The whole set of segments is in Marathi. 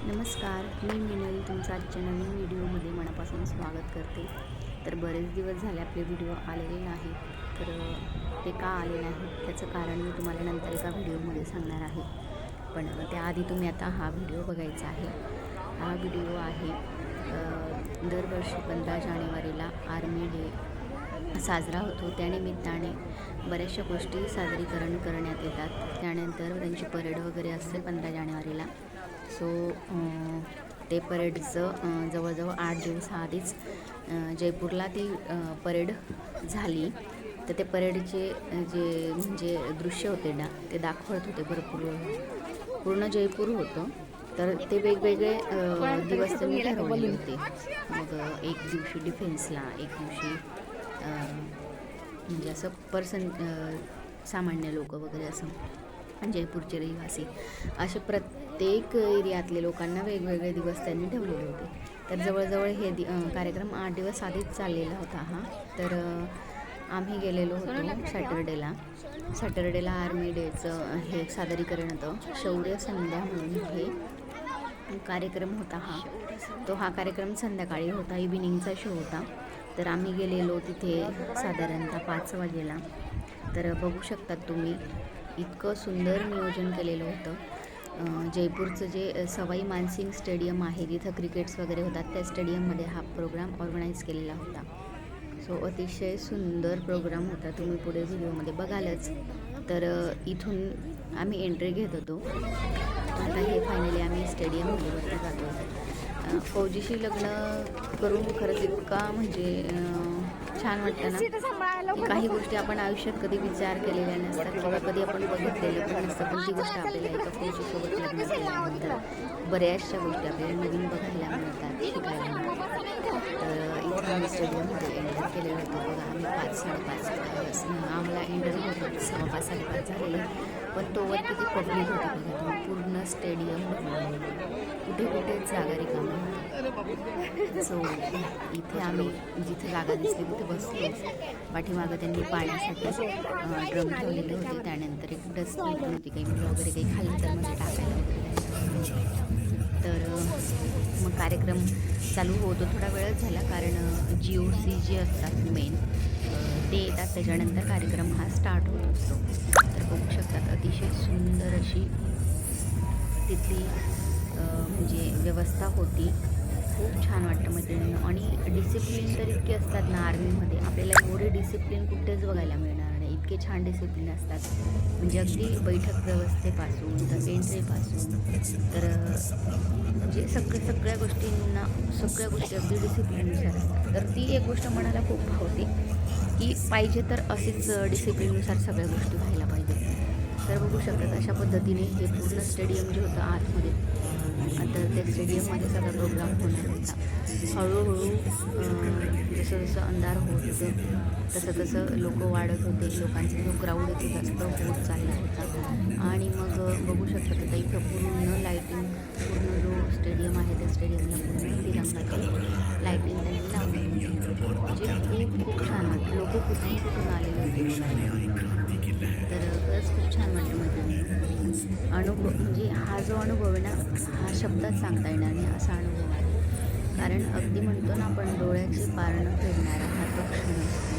नमस्कार, मी मिनल तुमचं आजच्या नवीन व्हिडिओमध्ये मनापासून स्वागत करते. तर बरेच दिवस झाले आपले व्हिडिओ आलेले नाहीत. तर ते का आले नाहीत त्याचं कारण मी तुम्हाला नंतर एका व्हिडिओमध्ये सांगणार आहे. पण त्याआधी तुम्ही आता हा व्हिडिओ बघायचा आहे. हा व्हिडिओ आहे दरवर्षी 15 जानेवारीला आर्मी डे साजरा होतो. त्यानिमित्ताने बऱ्याचशा गोष्टी सादरीकरण करण्यात येतात. त्यानंतर त्यांची परेड वगैरे असते 15 जानेवारीला. सो ते परेडचं जवळजवळ 8 दिवस आधीच जयपूरला ती परेड झाली. तर ते परेडचे जे म्हणजे दृश्य होते ना ते दाखवत होते. भरपूर पूर्ण जयपूर होतं. तर ते वेगवेगळे दिवस त्यांनी ठरवलेले होते. मग एक दिवशी डिफेन्सला, एक दिवशी म्हणजे असं सामान्य लोक वगैरे असं जयपूरचे रहिवासी असे प्रत्येक एरियातले लोकांना वेगवेगळे दिवस त्यांनी ठेवलेले होते. तर जवळजवळ हे कार्यक्रम 8 दिवस आधीच चाललेला होता हा. तर आम्ही गेलेलो होतो सॅटर्डेला आर्मी डेचं हे सादरीकरण होतं. शौर्य संध्या म्हणून हे कार्यक्रम होता हा कार्यक्रम संध्याकाळी होता, इव्हिनिंगचा शो होता. तर आम्ही गेलेलो तिथे साधारणतः 5 वाजेला. तर बघू शकतात तुम्ही इतकं सुंदर नियोजन केलेलं होतं. जयपूरचं जे सवाई मानसिंग स्टेडियम आहे जिथं क्रिकेट्स वगैरे होतात, त्या स्टेडियममध्ये हा प्रोग्राम ऑर्गनाईज केलेला होता. सो अतिशय सुंदर प्रोग्राम होता. तुम्ही पुढे व्हिडिओमध्ये बघालच. तर इथून आम्ही एंट्री घेत होतो. आता हे फायनली आम्ही स्टेडियममध्ये वरती जातो. फौजीशी लग्न करून खरंच इतका म्हणजे छान वाटतं ना. काही गोष्टी आपण आयुष्यात कधी विचार केलेल्या नसतात किंवा कधी आपण बघितलेलं पण नसतं, पण ती गोष्ट आपल्याला एका फौजीसोबत लग्न केल्यानंतर बऱ्याचशा गोष्टी आपल्याला नवीन बघायला मिळतात, शिकायला मिळतात. तर इथं आम्ही स्टेडियममध्ये एंटर केलेलं होतं. बघा आम्ही 5-5:30 आम्हाला एंटर होतो 5:15 झालेले. पण तोवर किती पब्लिक होती बघा तुम्ही. पूर्ण स्टेडियम कुठे कुठे जागा रिकामी होती. सो इथे आम्ही जिथे जागा दिसली तिथे बसलो. पाठीमागं त्यांनी पाण्यासाठी ड्रम ठेवलेले होते. त्यानंतर एक डस्टबिन पण होती. काही मुलं वगैरे काही खाल्लं तर मध्ये टाकायला वगैरे. तर मग कार्यक्रम चालू होतो. थोडा वेळच झाला कारण GOC जे असतात मेन ते येतात. त्याच्यानंतर कार्यक्रम हा स्टार्ट होत असतो. तर बघू शकतात अतिशय सुंदर अशी तिथली म्हणजे व्यवस्था होती. खूप छान वाटतं मैत्रिणींनो. आणि डिसिप्लिन तर इतके असतात ना आर्मीमध्ये, आपल्याला एवढे डिसिप्लिन कुठेच बघायला मिळणार नाही. इतके छान डिसिप्लिन असतात म्हणजे अगदी बैठक व्यवस्थेपासून तर एंट्रीपासून तर म्हणजे सगळ्या गोष्टी अगदी डिसिप्लिननुसार असतात. तर ती एक गोष्ट मनाला खूप भावते की पाहिजे तर असेच डिसिप्लिननुसार सगळ्या गोष्टी व्हायला पाहिजे. तर बघू शकतात अशा पद्धतीने हे पूर्ण स्टेडियम जे होतं आतमध्ये, आता त्या स्टेडियममध्ये सगळा प्रोग्राम होणार होता. हळूहळू जसं अंधार होत होतं तसं लोक वाढत होते. लोकांचा जो क्राऊड होतो जास्त होत चालला होता. आणि मग बघू शकतात आता इथं पूर्ण लाईटिंग, पूर्ण जो स्टेडियम आहे त्या स्टेडियमला पूर्ण तिरंगाची लाईटिंग त्यांनी लावली होती. म्हणजे खूप छान वाटतं. लोक कुठून आलेले होते बघायला. तर खरंच खूप छान वाटतं म्हणजे अनुभव. म्हणजे हा जो अनुभव आहे ना हा शब्दात सांगता येणार नाही असा अनुभव आहे. कारण अगदी म्हणतो ना आपण डोळ्याचे पारणं फेडणारा हा तो क्षण असतो.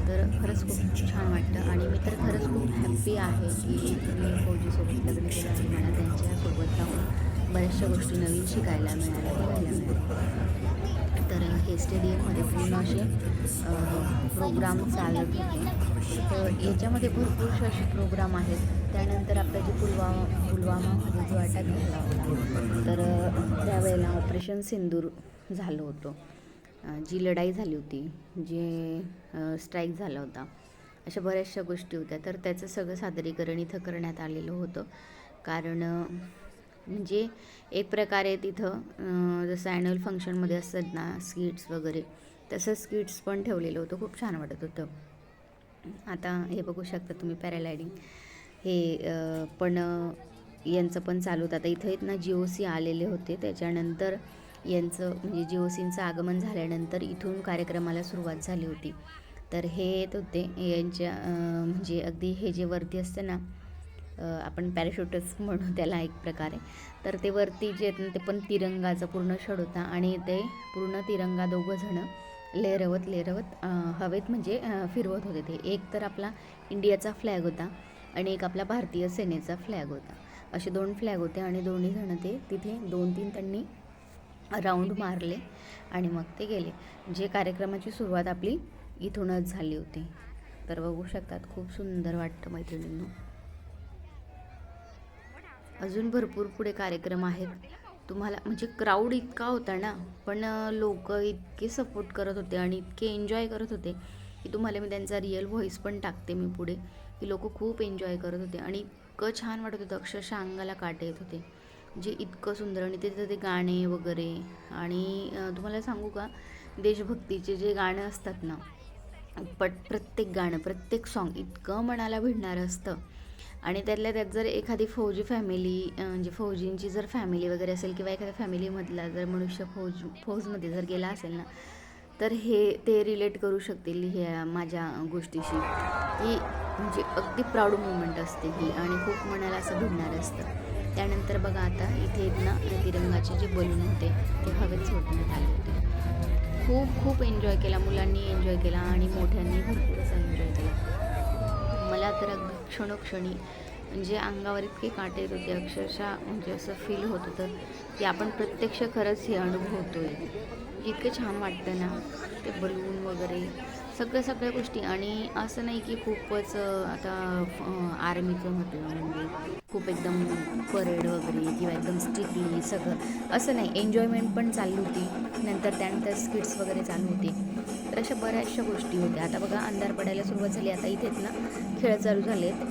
तर खरंच खूप छान वाटतं. आणि मी तर खरंच खूप हॅप्पी आहे की मी फौजीसोबत लग्न केलं आणि मला त्यांच्यासोबत राहून बऱ्याचशा गोष्टी नवीन शिकायला मिळाल्या, बघायला मिळाल्या. तर हे स्टेडियममध्ये पूर्ण असे प्रोग्राम चालत होते. तर याच्यामध्ये भरपूरसे असे प्रोग्राम आहेत. त्यानंतर आपला जे पुलवामामध्ये जो अटॅक झाला होता तर त्यावेळेला ऑपरेशन सिंदूर झालं होतं. जी लढाई झाली होती, जे स्ट्राईक झाला होता, अशा बऱ्याचशा गोष्टी होत्या. तर त्याचं सगळं सादरीकरण इथं करण्यात आलेलं होतं. कारण म्हणजे एक प्रकारे तिथं जसं ॲन्युअल फंक्शनमध्ये असतात ना स्किट्स वगैरे, तसं स्किट्स पण ठेवलेलं होतं. खूप छान वाटत होतं. आता हे बघू शकता तुम्ही पॅराग्लायडिंग हे पण यांचं पण चालू होतं. आता इथं ना GOC आलेले होते. त्याच्यानंतर यांचं म्हणजे GOCचं आगमन झाल्यानंतर इथून कार्यक्रमाला सुरुवात झाली होती. तर हे येत होते यांच्या म्हणजे अगदी हे जे वरती असतं ना आपण पॅराशूटच म्हणू त्याला एक प्रकारे. तर ते वरती जे आहेत ना ते पण तिरंगाचा पूर्ण छड होता आणि ते पूर्ण तिरंगा दोघंजणं लेरवत हवेत म्हणजे फिरवत होते. ते एक तर आपला इंडियाचा फ्लॅग होता आणि एक आपला भारतीय सेनेचा फ्लॅग होता. असे 2 फ्लॅग होते आणि दोन्ही जणं ते तिथे 2-3 त्यांनी राऊंड मारले आणि मग ते गेले. जे कार्यक्रमाची सुरुवात आपली इथूनच झाली होती. तर बघू शकतात, खूप सुंदर वाटतं मैत्रिणींनो. अजून भरपूर पुढे कार्यक्रम आहेत. तुम्हाला म्हणजे क्राऊड इतका होता ना, पण लोक इतके सपोर्ट करत होते आणि इतके एन्जॉय करत होते की तुम्हाला मी त्यांचा रिअल व्हॉईस पण टाकते मी पुढे, की लोक खूप एन्जॉय करत होते आणि इतकं छान वाटत होतं, अक्षरशः अंगाला काटे येत होते. जे इतकं सुंदर आणि तिथं ते गाणे वगैरे आणि तुम्हाला सांगू का, देशभक्तीचे जे गाणं असतात ना, प्रत्येक गाणं, प्रत्येक सॉन्ग इतकं मनाला भिडणारं असतं. आणि त्यातल्या त्यात जर एखादी फौजी फॅमिली म्हणजे फौजींची जर फॅमिली वगैरे असेल किंवा एखाद्या फॅमिलीमधला जर मनुष्य फौजमध्ये जर गेला असेल ना, तर ते रिलेट करू शकतील ह्या माझ्या गोष्टीशी, की म्हणजे अगदी प्राऊड मुवमेंट असते ही आणि खूप मनाला असं भिडणारं असतं. त्यानंतर बघा आता इथे ना तिरंगाचे जे बलून होते ते हवेत सोडण्यात आले होते. खूप एन्जॉय केला, मुलांनी एन्जॉय केला आणि मोठ्यांनी भरपूर असा एन्जॉय केला. मला तर अगदी क्षणोक्षणी म्हणजे अंगावर इतके काटे येत होते, अक्षरशः म्हणजे असं फील होत होतं की आपण प्रत्यक्ष खरंच हे अनुभवतो आहे. इतकं छान वाटतं ना ते बलून वगैरे सगळ्या गोष्टी. आणि असं नाही की खूपच आता आर्मीचं म्हटलं म्हणजे खूप एकदम परेड वगैरे किंवा एकदम स्ट्रिक्टली सगळं असं नाही, एन्जॉयमेंट पण चालू होती. त्यानंतर स्किट्स वगैरे चालू होते. तर अशा बऱ्याचशा गोष्टी होत्या. आता बघा अंधार पडायला सुरुवात झाली. आता इथेच ना खेळ चालू झालेत,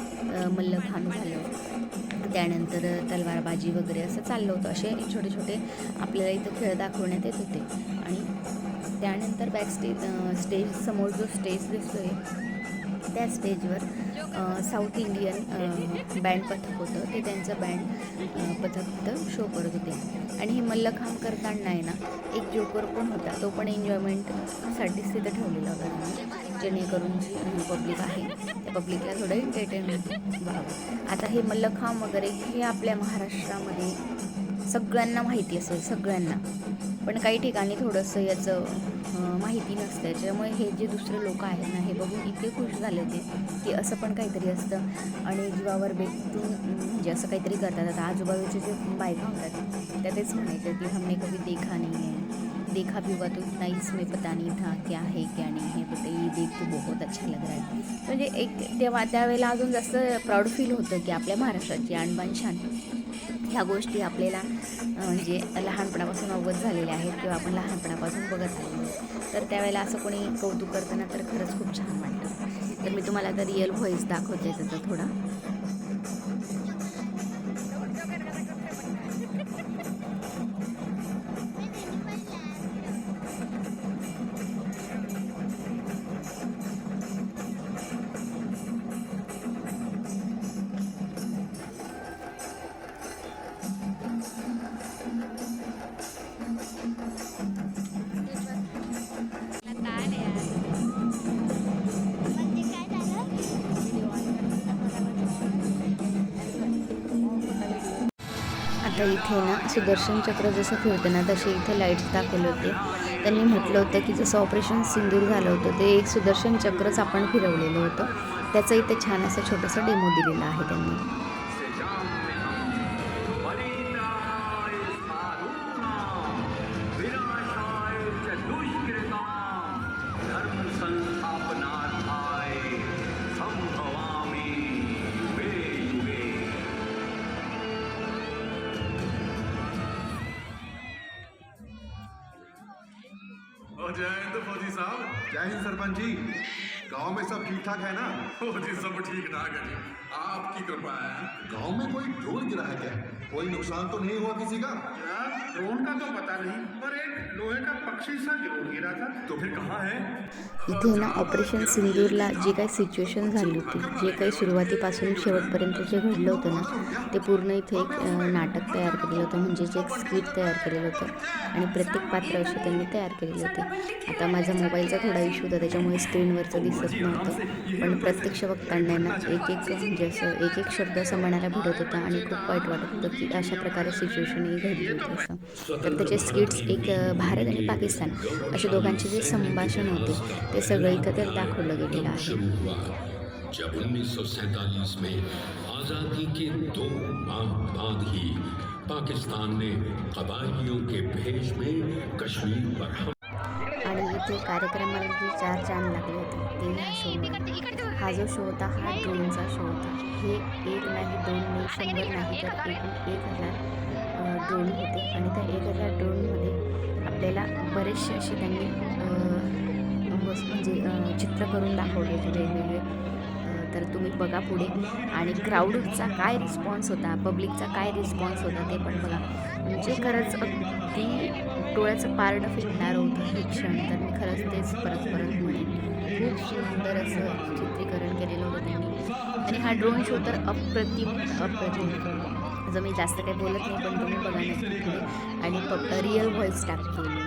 मल्लखांब झालं, त्यानंतर तलवारबाजी वगैरे असं चाललं होतं. असे छोटे आपल्याला इथं खेळ दाखवण्यात येत होते. आणि त्यानंतर स्टेज समोर जो स्टेज दिसतोय त्या स्टेजवर साऊथ इंडियन बँड पथक होतं. ते त्यांचं बँड पथक तिथं शो करत होते. आणि हे मल्लखांब करताना आहे ना एक जोकर पण होता, तो पण एन्जॉयमेंटसाठीच तिथं ठेवलेला होता त्यांनी, जेणेकरून जी पब्लिक आहे त्या पब्लिकला थोडं एंटरटेनमेंट व्हावं. आता हे मल्लखांब वगैरे हे आपल्या महाराष्ट्रामध्ये सगळ्यांना माहिती असेल, सगळ्यांना, पण काही ठिकाणी थोडंसं याचं माहिती नसतं. त्याच्यामुळे हे जे दुसरे लोक आहेत ना, हे बघून इतके खुश झाले होते की असं पण काहीतरी असतं. आणि जीवावर बेतून म्हणजे असं काहीतरी करतात. आता आजूबाजूचे जे बायका होतात त्या तेच म्हणायच्या की हमने कभी देखा नहीं है, देखा भी हुआ तो इतना इसमें पता नहीं था क्या है क्या नहीं है, बट ये देख तो बहुत अच्छा लग रहा है. म्हणजे एक त्यावेळेला अजून जास्त प्राऊड फील होतं की आपल्या महाराष्ट्राची आणबाण शान ह्या गोष्टी आपल्याला म्हणजे लहानपणापासून अवगत झालेल्या आहेत किंवा आपण लहानपणापासून बघत आलेलो आहे. तर त्यावेळेला असं कोणी कौतुक करताना तर खरंच खूप छान वाटतं. तर मी तुम्हाला आता रिअल व्हॉईस दाखवते त्याचा थोडा. आता इथे ना सुदर्शन चक्र जसं फिरतं ना तसे इथे लाईट्स दाखवले होते. त्यांनी म्हटलं होतं की जसं ऑपरेशन सिंदूर झालं होतं ते एक सुदर्शन चक्रच आपण फिरवलेलं होतं. त्याचं इथे छान असं छोटंसं डेमो दिलेलं आहे त्यांनी. जय हिंद फौजी साहब। जय हिंद सरपंच जी। गांव में सब ठीक ठाक है ना? फौजी सब ठीक ठाक है जी, आपकी कृपा है। गांव में कोई ड्रोन गिरा है क्या? कोई नुकसान तो नहीं हुआ किसी का? जनाब ड्रोन का तो पता नहीं, पर एक लोहे का पक्षी सा जरूर गिरा था। तो फिर कहाँ है? इथे ना ऑपरेशन सिंदूरला जी काही सिच्युएशन झाली होती, जे काही सुरुवातीपासून शेवटपर्यंत जे घडलं होतं ना, ते पूर्ण इथे एक नाटक तयार केलेलं होतं, म्हणजेच एक स्क्रिप्ट तयार केलेलं होतं आणि प्रत्येक पात्र असे त्यांनी तयार केलेले होते. आता माझा मोबाईलचा थोडा इश्यू होता, त्याच्यामुळे स्क्रीनवरचं दिसत नव्हतं, पण प्रत्यक्ष बघताना ना एक म्हणजे असं एक शब्द असं म्हणायला भेटत होता आणि खूप वाईट वाटत होतं की अशा प्रकारे सिच्युएशनही घडली होती असं. तर त्याचे स्किट्स एक भारत आणि पाकिस्तान असे दोघांचे जे संभाषण होते ते सगळं इथं तर दाखवलं गेलेलं आहे. जब 1947 में आज़ादी के 2 माह बाद ही पाकिस्तान ने कबायलियों के भेष में कश्मीर पर आणि इथे कार्यक्रमाला जे 4 चांद लागले होते ते ह्या शोमध्ये. हा जो शो होता हा ड्रोनचा शो होता. हे 1 नाही 2 नाही 100 नाही तर एकूण 1000 ड्रोन होते आणि त्या 1000 ड्रोनमध्ये आपल्याला बरेचसे असे त्यांनी म्हणजे चित्र करून दाखवले होते वेगवेगळे. तर तुम्ही बघा पुढे आणि क्राऊडचा काय रिस्पॉन्स होता, पब्लिकचा काय रिस्पॉन्स होता ते पण बघा. म्हणजे खरंच अगदी डोळ्याचं पारडं फिरणार होतं हे क्षण. तर मी खरंच तेच परत म्हणेन, खूप सुंदर असं चित्रीकरण केलेलं होतं त्यांनी. आणि हा ड्रोन शो तर अप्रतिम. जर मी जास्त काही बोलत नाही पण तुम्ही बघा नक्की आणि रिअल व्हॉईस टाकते मी.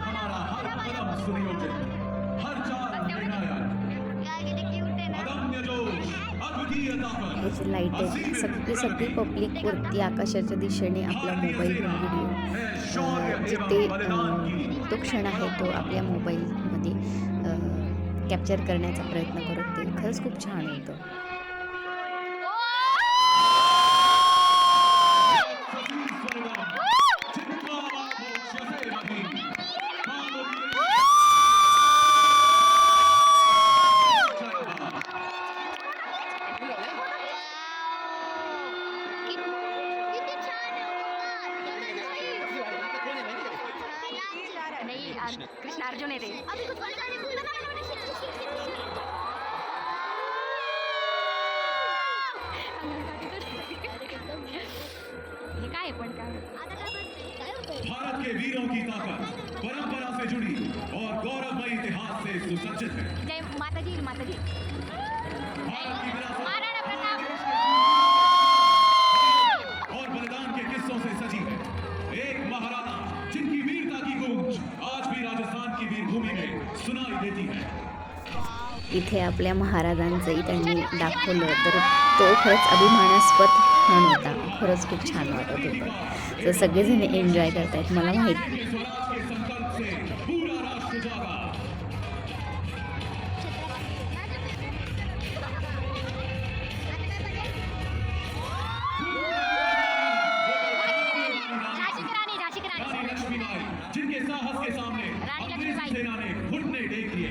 ह्याची लाईट आहे सगळी पब्लिक वरती आकाशाच्या दिशेने आपला मोबाईल घेऊन व्हिडिओ जे तो क्षण आहे तो आपल्या मोबाईलमध्ये कॅप्चर करण्याचा प्रयत्न करत ते खरंच खूप छान होतं. कृष्ण अर्जुन आहे ते. हे काय पण काय भारत के वीरों की ताकत परंपरा से जुड़ी और गौरवमयी इतिहास से सुसज्जित है. जय माताजी माताजी. भारत की विरासत महाराणा प्रताप और बलिदान के किस्सों से सजी है. एक महाराणा जिनकी वीरता की गूंज आज भी राजस्थान की वीर भूमि में सुनाई देती है. इथे आपल्या महाराजांचंही त्यांनी दाखवलं तर तो खरंच अभिमानास्पद क्षण होता. खरंच खूप छान वाटत होतं. तर सगळेजण एन्जॉय करतायत मला माहिती. स्वराज के संकल्प से पूरा राष्ट्र जागा. झाशी की राणी रानी लक्ष्मीबाई जिनके साहस के सामने अंग्रेज सेना ने घुटने टेक दिए.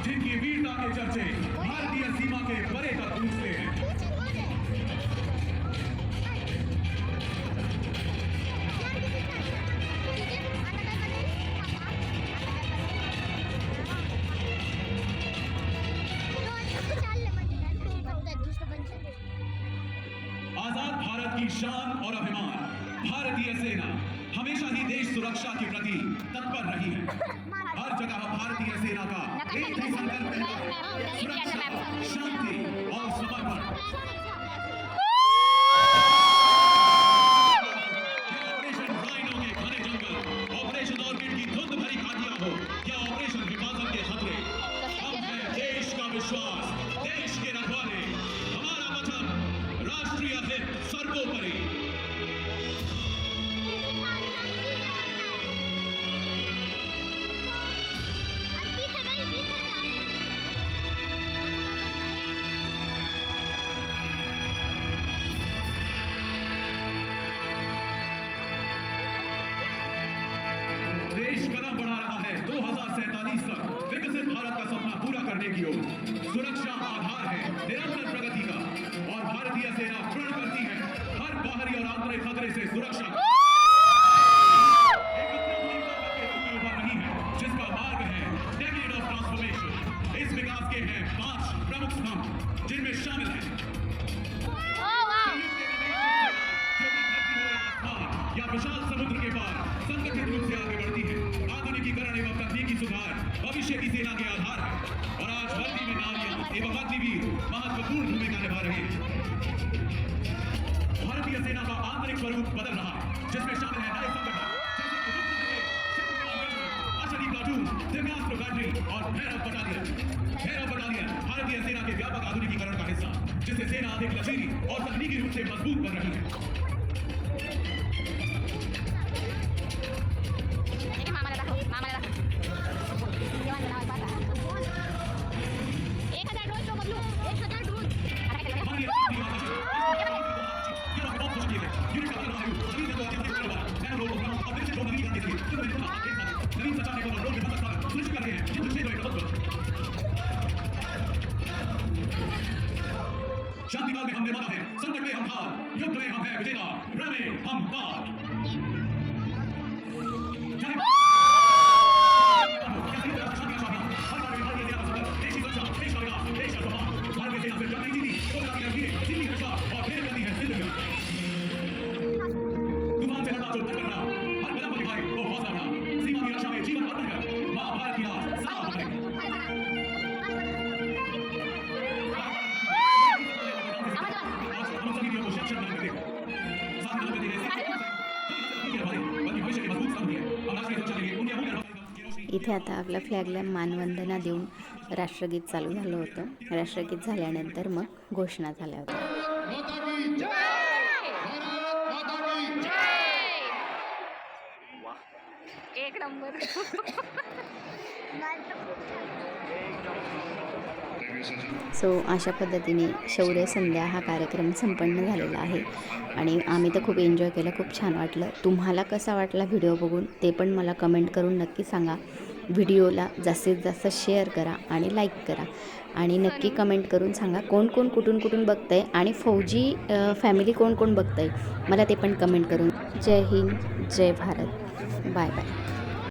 जिनकी वीरता के चर्चे भारतीय सीमा के परे तक गूंजते हैं. आजाद भारत की शान और अभिमान भारतीय सेना हमेशा ही देश सुरक्षा के प्रति तत्पर रही है. हर जगह भारतीय सेना का एक ही संकल्प रहता है, सुरक्षा, शांति और समर्पण. ऑपरेशन राइनो के घने जंगल, ऑपरेशन ऑर्किड की धुंध भरी घाटियां हो या ऑपरेशन हिफाजत के खतरे, हम हैं देश का विश्वास, देश के रखवाले. हमारा वचन राष्ट्रीय हित सर्वोपरि. देश कदम बढ़ा रहा है 2047 तक विकसित भारत का सपना पूरा करने की ओर. सुरक्षा आधार है निरंतर प्रगति का और भारतीय सेना प्रण करती है हर बाहरी और आंतरिक खतरे से सुरक्षा. एक उभर रही है जिसका मार्ग है डेकेड ऑफ ट्रांसफॉर्मेशन. इस विकास 5 प्रमुख स्तंभ जिनमें शामिल हैं ओ वाव या विशाल समुद्र के पार संगठित रूप से आगे बढ़ती है। आधुनिकीकरण एवं तकनीकी सुधार भविष्य की सेना के आधार है और आज भर्ती में नारियां एवं अग्निवीर महत्वपूर्ण भूमिका निभा रहे हैं। भारतीय सेना का आंतरिक स्वरूप बदल रहा है, जिसमें शामिल है नए संगठन जैसे कि प्लाटून, दिव्यांस्त्र बैटरी और भैरव बटालियन। भैरव बटालियन भारतीय सेना के व्यापक आधुनिकीकरण का हिस्सा, जिससे सेना अधिक लचीली और तकनीकी रूप से मजबूत बन रही है। हे मामाला दाखव देवांचं नाव पाहता 1000 ड्रोन तो बदलू 1000 ड्रोन हमारी यूनिट का वायु सभी जगहों पर अपने परिवार नैनो रोबोट और विकसित ड्रोन नवीनीकरण के लिए नवीन संचार और ड्रोन के मतलब सुनिश्चित कर रहे हैं युद्ध क्षेत्र में प्रभुत्व। शांतिकाल में हम निर्माता हैं, संकट में हम हार, युद्ध में हम हैं विजेता, रण में हम पार। तूफान से लड़ा जो टक्कर रहा, हर कदम पर दिखाए वो हौसला रहा, सीमा की रक्षा में जीवन अर्पण कर महाभारत की राज साफ करें। आज हम सभी को शिक्षक बनाकर देखो, साथ में देने से बल्कि भविष्य के मजबूत स्तंभ है और राष्ट्रीय सुरक्षा के लिए उनके अमूल्य इथे आता आपला फ्लॅगला मानवंदना देऊन राष्ट्रगीत चालू झालं होतं. राष्ट्रगीत झाल्यानंतर मग घोषणा झाल्या होत्या. एक नंबर सो अशा पद्धतीने शौर्य संध्या हा कार्यक्रम संपन्न झालेला आहे आणि आम्ही तर खूप एन्जॉय केलं, खूप छान वाटलं. तुम्हाला कसा वाटला व्हिडिओ बघून ते पण मला कमेंट करून नक्की सांगा. व्हिडिओला जास्तीत जास्त शेअर करा आणि लाईक करा आणि नक्की कमेंट करून सांगा कोण कोण कुठून बघतंय आणि फौजी फॅमिली कोण कोण बघतंय मला ते पण कमेंट करून. जय हिंद, जय भारत, बाय बाय.